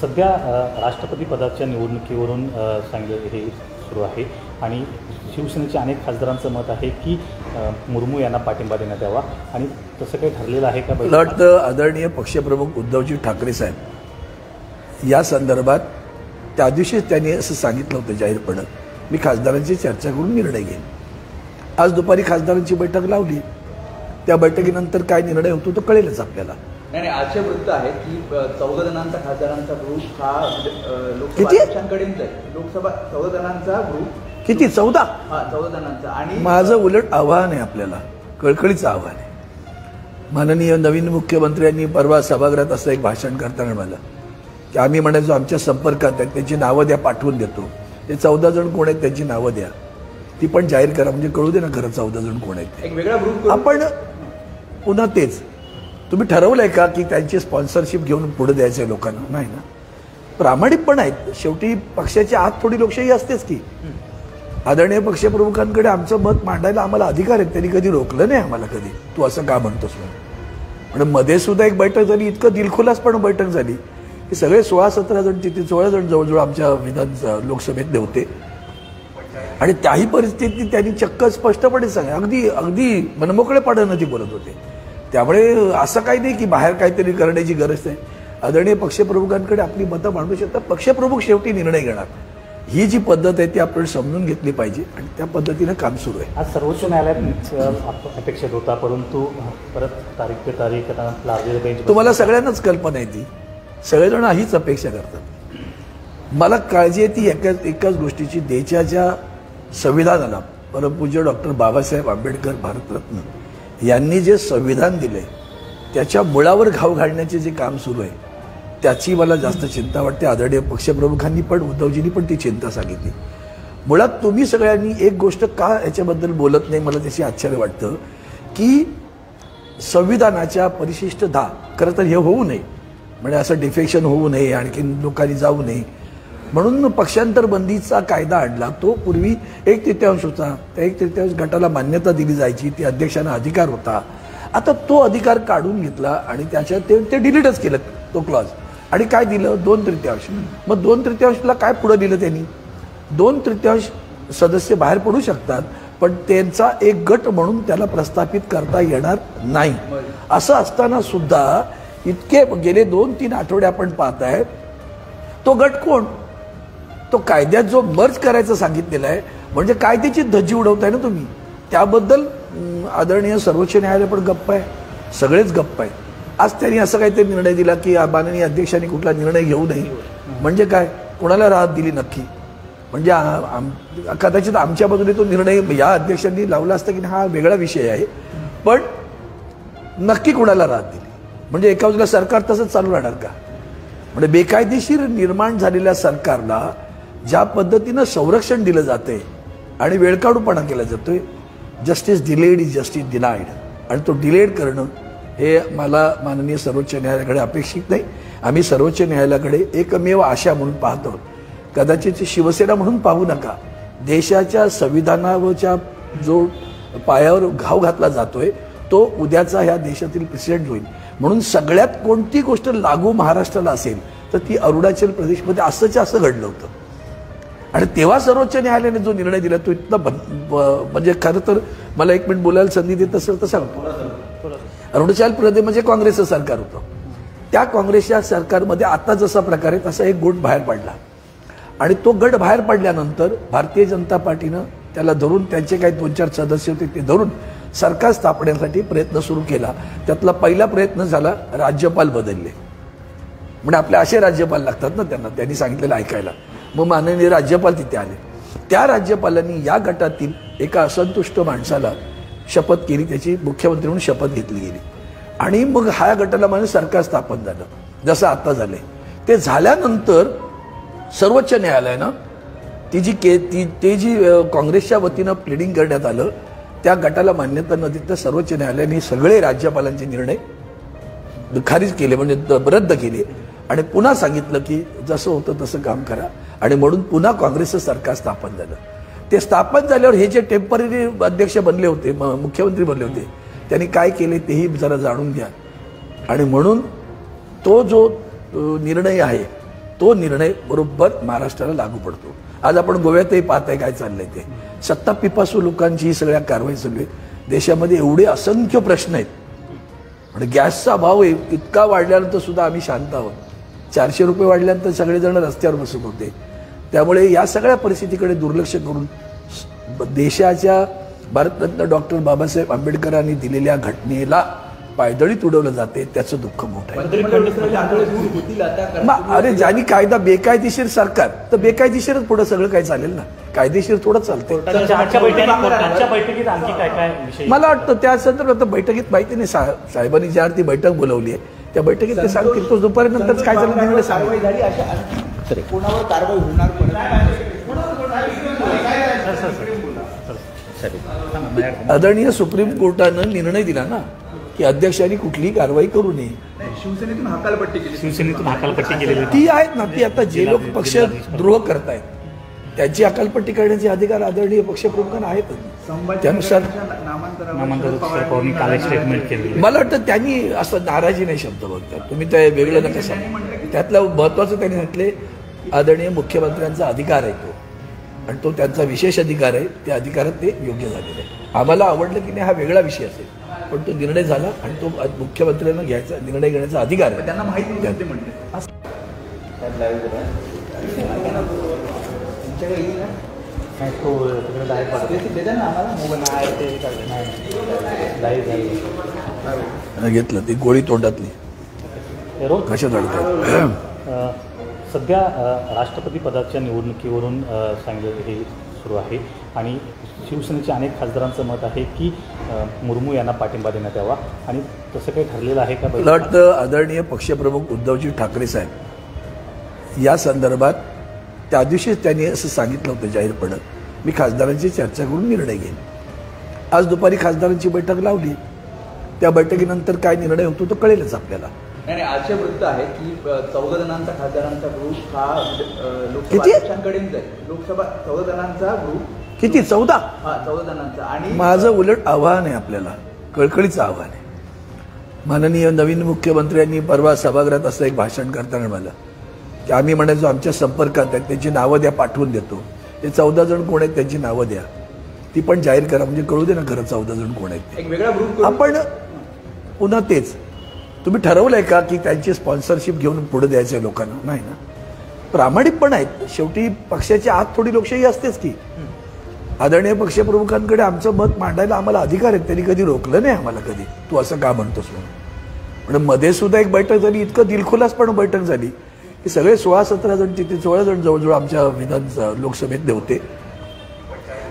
सध्या राष्ट्रपती पदाच्या निवडणुकीवरून सांगितलं हे सुरू आहे आणि शिवसेनेच्या अनेक खासदारांचं मत आहे की मुर्मू यांना पाठिंबा देण्यात यावा आणि तसं काही ठरलेलं आहे का? मला वाटतं आदरणीय पक्षप्रमुख उद्धवजी ठाकरे साहेब या संदर्भात त्या दिवशीच त्यांनी असं सांगितलं होतं जाहीरपणे, मी खासदारांची चर्चा करून निर्णय घेईन. आज दुपारी खासदारांची बैठक लावली. त्या बैठकीनंतर काय निर्णय होतो तो कळेलच आपल्याला. नाही, आजचे वृत्त आहे की 14 जणांचा खासदारांचा ग्रुप हा लोकसभा अध्यक्षांकडेच आहे. लोकसभा 14 जणांचा ग्रुप. किती? 14? हा, 14 जणांचा. आणि माझं उलट आव्हान आहे आपल्याला, कळकळीचं आव्हान आहे. माननीय नवीन मुख्यमंत्र्यांनी परवा सभागृहात असं एक भाषण करताना मला की आम्ही म्हणायचो आमच्या संपर्कात आहेत, त्यांची नावं द्या, पाठवून देतो. ते 14 जण कोण आहेत त्यांची नावं द्या, ती पण जाहीर करा, म्हणजे कळू दे ना खरं 14 जण कोण आहेत. एक वेगळा ग्रुप आपण पुन्हा तेच तुम्ही ठरवलंय का की त्यांची स्पॉन्सरशिप घेऊन पुढे द्यायचं लोकांना? नाही ना, प्रामाणिक पण आहेत. शेवटी पक्षाच्या आत थोडी लोकशाही असतेच की. आदरणीय पक्षप्रमुखांकडे आमचं मत मांडायला आम्हाला अधिकार आहेत, त्यांनी कधी रोखलं नाही आम्हाला कधी, तू असं का म्हणतोस म्हणून. मध्ये सुद्धा एक बैठक झाली, इतकं दिलखुलासपणे बैठक झाली की सगळे 16-17 जण, तिथे 16 जण जवळजवळ आमच्या लोकसभेतले होते. आणि त्याही परिस्थितीत त्यांनी चक्क स्पष्टपणे सांगा, अगदी मनमोकळेपणानं ती बोलत होते. त्यामुळे असं काही नाही की बाहेर काहीतरी करण्याची गरज नाही. आदरणीय पक्षप्रमुखांकडे आपली मतं मांडू शकतात. पक्षप्रमुख शेवटी निर्णय घेणार. ही जी पद्धत आहे ती आपण समजून घेतली पाहिजे आणि त्या पद्धतीनं काम सुरू आहे. आज सर्वोच्च न्यायालयात अपेक्षित होता, परंतु परत तारीख पे तारीख लार्जर बेंच. तुम्हाला सगळ्यांनाच कल्पना आहे ती, सगळेजण हीच अपेक्षा करतात. मला काळजी आहे ती एकाच गोष्टीची, देशाच्या संविधानाला परमपूज्य डॉक्टर बाबासाहेब आंबेडकर भारतरत्न यांनी जे संविधान दिले त्याच्या मुळावर घाव घालण्याचे जे काम सुरू आहे त्याची मला जास्त चिंता वाटते. आदरणीय पक्षप्रमुखांनी पण, उद्धवजींनी पण ती चिंता सांगितली. मुळात तुम्ही सगळ्यांनी एक गोष्ट का याच्याबद्दल बोलत नाही, मला त्याची आश्चर्य वाटतं की संविधानाच्या परिशिष्ट 10 खरं तर हे होऊ नये, म्हणजे असं डिफेक्शन होऊ नये, आणखी लोकांनी जाऊ नये म्हणून पक्षांतर बंदीचा कायदा आणला. तो पूर्वी 1/3 होता, त्या 1/3 गटाला मान्यता दिली जायची, ती अध्यक्षांना अधिकार होता. आता तो अधिकार काढून घेतला आणि त्याच्यात ते डिलीटच केलं तो क्लॉज. आणि काय दिलं? 2/3. मग 2/3ला काय पुढं दिलं त्यांनी? 2/3 सदस्य बाहेर पडू शकतात, पण त्यांचा एक गट म्हणून त्याला प्रस्थापित करता येणार नाही. असं असताना सुद्धा इतके गेले 2-3 आठवडे आपण पाहताय तो गट कोण? तो कायद्यात जो मर्ज करायचं सांगितलेलं आहे, म्हणजे कायद्याची धज्जी उडवताय ना तुम्ही. त्याबद्दल आदरणीय सर्वोच्च न्यायालय पण गप्प आहे, सगळेच गप्प आहेत. आज त्यांनी असं काहीतरी निर्णय दिला की माननीय अध्यक्षांनी कुठला निर्णय घेऊ नये. म्हणजे काय, कोणाला राहत दिली नक्की? म्हणजे कदाचित आमच्या बाजूने तो निर्णय या अध्यक्षांनी लावला असता की हा वेगळा विषय आहे, पण नक्की कोणाला राहत दिली? म्हणजे एका बाजूला सरकार तसंच चालू राहणार का? म्हणजे बेकायदेशीर निर्माण झालेल्या सरकारला ज्या पद्धतीनं संरक्षण दिलं जातंय आणि वेळकाढूपणा केला जातोय, justice delayed is justice denied, आणि तो डिलेड करणं हे मला माननीय सर्वोच्च न्यायालयाकडे अपेक्षित नाही. आम्ही सर्वोच्च न्यायालयाकडे एकमेव आशा म्हणून पाहतो, कदाचित शिवसेना म्हणून पाहू नका. देशाच्या संविधानावरच्या जो पायावर घाव घातला जातोय तो उद्याचा ह्या देशातील प्रेसिडेंट होईल. म्हणून सगळ्यात कोणती गोष्ट लागू महाराष्ट्राला असेल तर ती अरुणाचल प्रदेशमध्ये असंच्या असं घडलं होतं. आणि तेव्हा सर्वोच्च न्यायालयाने जो निर्णय दिला तो इतका म्हणजे खरं तर मला 1 मिनिट बोलायला संधी देत असेल तर सांगतो. अरुणाचल प्रदेश म्हणजे काँग्रेसचं सरकार होतं. त्या काँग्रेसच्या सरकारमध्ये आता जसा प्रकार आहे तसा एक गट बाहेर पडला आणि तो गट बाहेर पडल्यानंतर भारतीय जनता पार्टीनं त्याला धरून, त्यांचे काही 2-4 सदस्य होते ते धरून सरकार स्थापनेसाठी प्रयत्न सुरू केला. त्यातला पहिला प्रयत्न झाला, राज्यपाल बदलले. म्हणजे आपले असे राज्यपाल लागतात ना त्यांनी सांगितलेलं ऐकायला. मग माननीय राज्यपाल तिथे आले. त्या राज्यपालांनी या गटातील एका असंतुष्ट माणसाला शपथ केली, त्याची मुख्यमंत्री म्हणून शपथ घेतली गेली आणि मग हा गटाला म्हणजे सरकार स्थापन झालं, जसं आता झालंय. ते झाल्यानंतर सर्वोच्च न्यायालयानं ती जी काँग्रेसच्या वतीनं प्लिडिंग करण्यात आलं त्या गटाला मान्यता न देता सर्वोच्च न्यायालयाने सगळे राज्यपालांचे निर्णय खारिज केले, म्हणजे रद्द केले आणि पुन्हा सांगितलं की जसं होतं तसं काम करा. आणि म्हणून पुन्हा काँग्रेसचं सरकार स्थापन झालं. ते स्थापन झाल्यावर हे जे टेम्पररी अध्यक्ष बनले होते, मुख्यमंत्री बनले होते, त्यांनी काय केले तेही जरा जाणून घ्या. आणि म्हणून तो जो निर्णय आहे तो निर्णय बरोबर महाराष्ट्राला लागू पडतो. आज आपण गोव्यातही पाहताय काय चाललंय ते. सत्ता पिपासू लोकांची ही सगळ्या कारवाई चालू आहे. देशामध्ये एवढे असंख्य प्रश्न आहेत. म्हणजे गॅसचा भाव इतका वाढल्यानंतर सुद्धा आम्ही शांत आहोत. 400 रुपये वाढल्यानंतर सगळेजण रस्त्यावर बसत होते. त्यामुळे या सगळ्या परिस्थितीकडे दुर्लक्ष करून देशाच्या भारतरत्न डॉक्टर बाबासाहेब आंबेडकरांनी दिलेल्या घटनेला पायदळी तुडवलं जाते, त्याचं दुःख मोठं आहे. अरे ज्यांनी कायदा बेकायदेशीर सरकार तर बेकायदेशीरच पुढे सगळं काय चालेल ना, कायदेशीर थोडं चालतंय. मला वाटतं त्या संदर्भात बैठकीत माहिती नाही, साहेबांनी ज्या ती बैठक बोलवली आहे त्या बैठकीत ते सांगतील. तो दुपारीनंतर काय झालं निर्णय कारवाई झाली अशा कोणावर कारवाई होणार आदरणीय सुप्रीम कोर्टानं निर्णय दिला ना की अध्यक्षांनी कुठलीही कारवाई करू नये. शिवसेनेतून हकालपट्टी केलेली ती आहेत ना, ती आता जे लोक पक्षद्रोह करतायत त्यांची हकालपट्टी करण्याचे अधिकार आदरणीय पक्षप्रमुखांना आहेत. त्यानुसार मला वाटतं त्यांनी असं नाराजी नाही शब्द बघतात. तुम्ही ते वेगळं नका सांगू. त्यातलं महत्वाचं त्यांनी म्हटले आदरणीय मुख्यमंत्र्यांचा अधिकार आहे तो, आणि तो त्यांचा विशेष अधिकार आहे. त्या अधिकारात ते योग्य झालेलं आहे. आम्हाला आवडलं की नाही हा वेगळा विषय असेल, पण तो निर्णय झाला आणि तो मुख्यमंत्र्यांना घ्यायचा निर्णय घेण्याचा अधिकार आहे. त्यांना माहिती घेतलं ती गोळी तोंडातली कशात अडकत. सध्या राष्ट्रपती पदाच्या निवडणुकीवरून सांगितलं हे सुरू आहे आणि शिवसेनेच्या अनेक खासदारांचं मत आहे की मुर्मू यांना पाठिंबा देण्यात यावा, आणि तसं काही ठरलेलं आहे का? मला वाटतं आदरणीय पक्षप्रमुख उद्धवजी ठाकरे साहेब या संदर्भात त्या दिवशीच त्यांनी असं सांगितलं होतं जाहीरपणे, मी खासदारांची चर्चा करून निर्णय घेईन. आज दुपारी खासदारांची बैठक लावली. त्या बैठकीनंतर काय निर्णय होतो तो कळेलच आपल्याला. नाही, आजचे वृत्त आहे की 14 जणांचा खासदारांचा ग्रुप हा लोकसभा अध्यक्षांकडेच आहे. लोकसभा 14 जणांचा ग्रुप किती 14? हा 14 जणांचा. आणि माझं उलट आव्हान आहे आपल्याला, कळकळीचं आव्हान आहे. माननीय नवीन मुख्यमंत्र्यांनी परवा सभागृहात असं एक भाषण करताना मला की आम्ही म्हणायचो आमच्या संपर्कात आहेत त्यांची नावं द्या, पाठवून देतो. ते 14 जण कोण आहेत त्यांची नावं द्या, ती पण जाहीर करा, म्हणजे कळू दे ना खरं 14 जण कोण आहेत. एक वेगळा ग्रुप आपण पुन्हा तेच तुम्ही ठरवलंय का की त्यांची स्पॉन्सरशिप घेऊन पुढे द्यायचं आहे लोकांना? नाही ना, प्रामाणिक पण आहेत. शेवटी पक्षाच्या आत थोडी लोकशाही असतेच की. आदरणीय पक्षप्रमुखांकडे आमचं मत मांडायला आम्हाला अधिकार आहेत. त्यांनी कधी रोखलं नाही आम्हाला कधी, तू असं का म्हणतोस म्हणून. पण मध्ये सुद्धा एक बैठक झाली, इतकं दिलखुलासपणे बैठक झाली की सगळे 16-17 जण तिथे 16 जण जवळजवळ आमच्या लोकसभेत होते.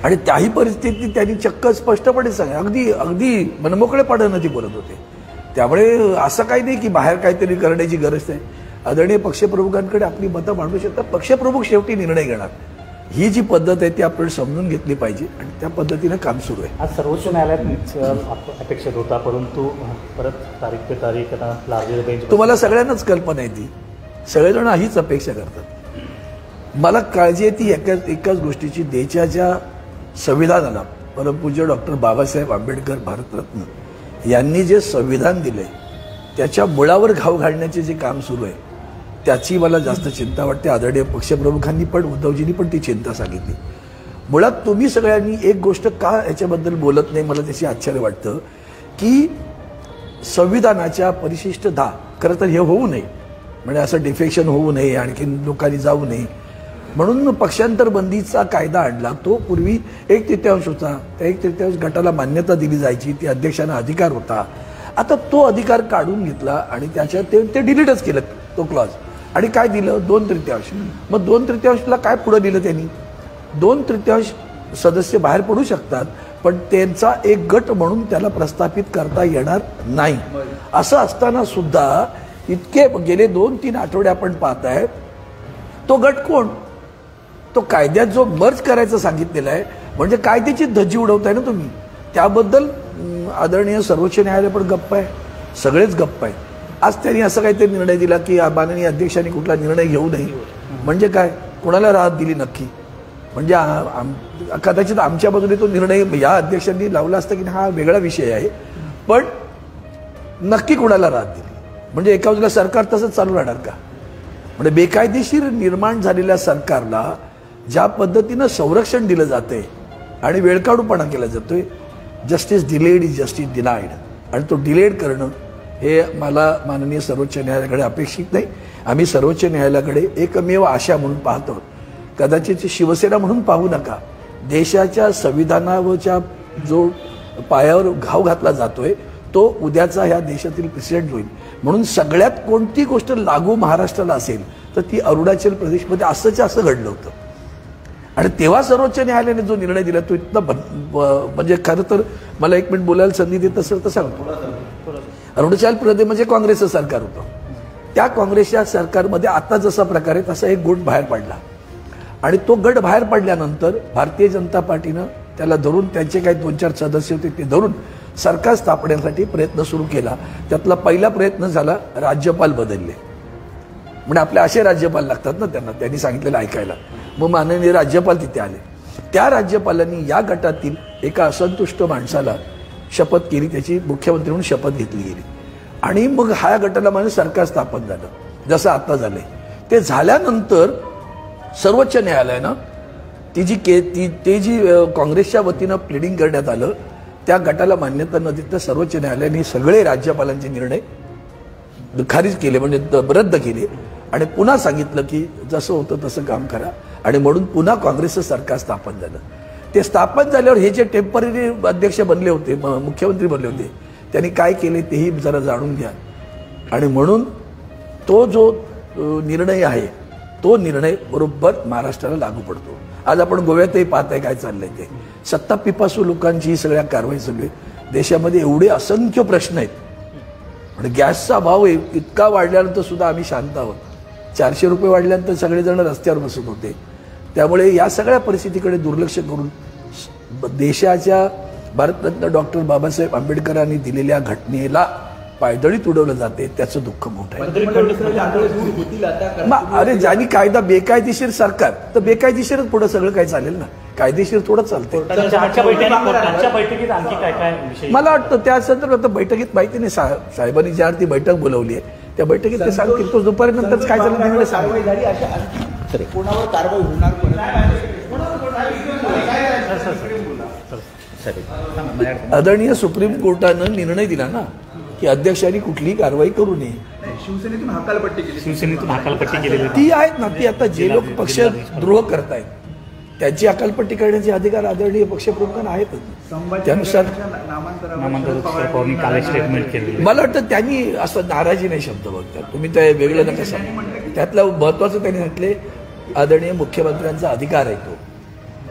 आणि त्याही परिस्थितीत त्यांनी चक्क स्पष्टपणे सांगितलं, अगदी मनमोकळेपणानं ती बोलत होते. त्यामुळे असं काही नाही की बाहेर काहीतरी करण्याची गरज नाही. आदरणीय पक्षप्रमुखांकडे आपली मतं मांडू शकतात. पक्षप्रमुख शेवटी निर्णय घेणार. ही जी पद्धत आहे ती आपण समजून घेतली पाहिजे आणि त्या पद्धतीनं काम सुरू आहे. आज सर्वोच्च न्यायालयात अपेक्षित होता, परंतु परत तारीख पे तारीख लार्जर बेंच. तुम्हाला सगळ्यांनाच कल्पना आहे ती, सगळेजण हीच अपेक्षा करतात. मला काळजी आहे ती एकाच गोष्टीची, देशाच्या संविधानाला परमपूज्य डॉक्टर बाबासाहेब आंबेडकर भारतरत्न यांनी जे संविधान दिलंय त्याच्या मुळावर घाव घालण्याचे जे काम सुरू आहे त्याची मला जास्त चिंता वाटते. आदरणीय पक्षप्रमुखांनी पण उद्धवजींनी पण ती चिंता सांगितली. मुळात तुम्ही सगळ्यांनी एक गोष्ट का याच्याबद्दल बोलत नाही, मला त्याची आश्चर्य वाटतं की संविधानाच्या परिशिष्ट 10 खरं तर हे होऊ नये, म्हणजे असं डिफेक्शन होऊ नये, आणखी लोकांनी जाऊ नये म्हणून पक्षांतर बंदीचा कायदा आणला. तो पूर्वी 1/3 होता, त्या 1/3 गटाला मान्यता दिली जायची, ती अध्यक्षांना अधिकार होता. आता तो अधिकार काढून घेतला आणि त्याच्यात ते डिलीटच केलं तो क्लॉज, आणि काय दिलं 2/3. मग 2/3ला काय पुढे दिलं त्यांनी? 2/3 सदस्य बाहेर पडू शकतात, पण त्यांचा एक गट म्हणून त्याला प्रस्थापित करता येणार नाही. असं असताना सुद्धा इतके गेले 2-3 आठवडे आपण पाहताय तो गट कोण? तो कायद्यात जो मर्ज करायचं सांगितलेलं आहे, म्हणजे कायद्याची धज्जी उडवताय ना तुम्ही. त्याबद्दल आदरणीय सर्वोच्च न्यायालय पण गप्प आहे, सगळेच गप्प आहेत. आज त्यांनी असं काहीतरी निर्णय दिला की माननीय अध्यक्षांनी कुठला निर्णय घेऊ नये, म्हणजे काय, कोणाला राहत दिली नक्की? म्हणजे कदाचित आमच्या बाजूने तो निर्णय या अध्यक्षांनी लावला असता की हा वेगळा विषय आहे, पण नक्की कोणाला राहत दिली? म्हणजे एका बाजूला सरकार तसंच चालू राहणार का? म्हणजे बेकायदेशीर निर्माण झालेल्या सरकारला ज्या पद्धतीनं संरक्षण दिलं जातंय आणि वेळकाढूपणा केला जातोय, justice delayed is justice denied, आणि तो डिलेड करणं हे मला माननीय सर्वोच्च न्यायालयाकडे अपेक्षित नाही. आम्ही सर्वोच्च न्यायालयाकडे एकमेव आशा म्हणून पाहतो, कदाचित शिवसेना म्हणून पाहू नका, देशाच्या संविधानावरच्या जो पायावर घाव घातला जातोय तो उद्याचा ह्या देशातील प्रेसिडेंट होईल. म्हणून सगळ्यात कोणती गोष्ट लागू महाराष्ट्राला असेल तर ती अरुणाचल प्रदेशमध्ये असंच असं घडलं होतं. आणि तेव्हा सर्वोच्च न्यायालयाने जो निर्णय दिला तो इतका म्हणजे खरं तर मला 1 मिनिट बोलायला संधी देत असेल तर सांगतो. अरुणाचल प्रदेश म्हणजे काँग्रेसचं सरकार होतं. त्या काँग्रेसच्या सरकारमध्ये आता जसा प्रकार आहे तसा एक गट बाहेर पडला, आणि तो गट बाहेर पडल्यानंतर भारतीय जनता पार्टीनं त्याला धरून, त्यांचे काही 2-4 सदस्य होते ते धरून सरकार स्थापनेसाठी प्रयत्न सुरू केला. त्यातला पहिला प्रयत्न झाला, राज्यपाल बदलले. म्हणजे आपले असे राज्यपाल लागतात ना त्यांनी सांगितलेलं ऐकायला. मग माननीय राज्यपाल तिथे आले. त्या राज्यपालांनी या गटातील एका असंतुष्ट माणसाला शपथ केली, त्याची मुख्यमंत्री म्हणून शपथ घेतली गेली, आणि मग हा गटाला म्हणजे सरकार स्थापन झालं जसं आता झालंय. ते झाल्यानंतर सर्वोच्च न्यायालयानं ती जी काँग्रेसच्या वतीनं प्लिडिंग करण्यात आलं त्या गटाला मान्यता न देता सर्वोच्च न्यायालयाने सगळे राज्यपालांचे निर्णय खारिज केले, म्हणजे रद्द केले, आणि पुन्हा सांगितलं की जसं होतं तसं काम करा. आणि म्हणून पुन्हा काँग्रेसचं सरकार स्थापन झालं. ते स्थापन झाल्यावर हे जे टेम्पररी अध्यक्ष बनले होते, मुख्यमंत्री बनले होते, त्यांनी काय केले तेही जरा जाणून घ्या. आणि म्हणून तो जो निर्णय आहे तो निर्णय बरोबर महाराष्ट्राला लागू पडतो. आज आपण गोव्यातही पाहताय काय चाललंय ते. सत्ता पिपासू लोकांची सगळ्या कारवाई सगळे देशामध्ये एवढे असंख्य प्रश्न आहेत. आणि गॅसचा भाव इतका वाढल्यानंतर सुद्धा आम्ही शांत आहोत. 400 रुपये वाढल्यानंतर सगळेजण रस्त्यावर बसत होते. त्यामुळे या सगळ्या परिस्थितीकडे दुर्लक्ष करून देशाच्या भारतरत्न डॉक्टर बाबासाहेब आंबेडकरांनी दिलेल्या घटनेला पायदळीत उडवलं जाते, त्याचं दुःख मोठं आहे. अरे ज्यांनी कायदा बेकायदेशीर सरकार तर बेकायदेशीरच पुढे सगळं काय चालेल ना, कायदेशीर थोडं चालते. मला वाटतं त्या संदर्भात बैठकीत माहिती नाही, साहेबांनी ज्या ती बैठक बोलवली आहे त्या बैठकीत ते सांगतील. तो दुपारी नंतर काय झालं निर्णय सांगितलं. कोणावर कारवाई होणार आदरणीय सुप्रीम कोर्टानं निर्णय दिला ना की अध्यक्षांनी कुठलीही कारवाई करू नये. शिवसेनेतून हकालपट्टी केलेली ती आहेत ना, ती आता जे लोक पक्षद्रोह करतायत त्यांची हकालपट्टी करण्याचे अधिकार आदरणीय पक्षप्रमुखांना आहेतच. त्यानुसार मला वाटतं त्यांनी असं नाराजी नाही शब्द बघतात, तुम्ही ते वेगळं नका सांगा. त्यातलं महत्वाचं त्यांनी म्हटले आदरणीय मुख्यमंत्र्यांचा अधिकार आहे तो,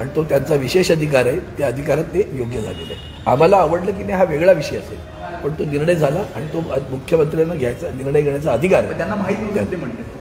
आणि तो त्यांचा विशेष अधिकार आहे, त्या अधिकारात ते योग्य झालेलं आहे. आम्हाला आवडलं की नाही हा वेगळा विषय असेल, पण तो निर्णय झाला आणि तो मुख्यमंत्र्यांना घ्यायचा निर्णय घेण्याचा अधिकार आहे. त्यांना माहिती म्हणते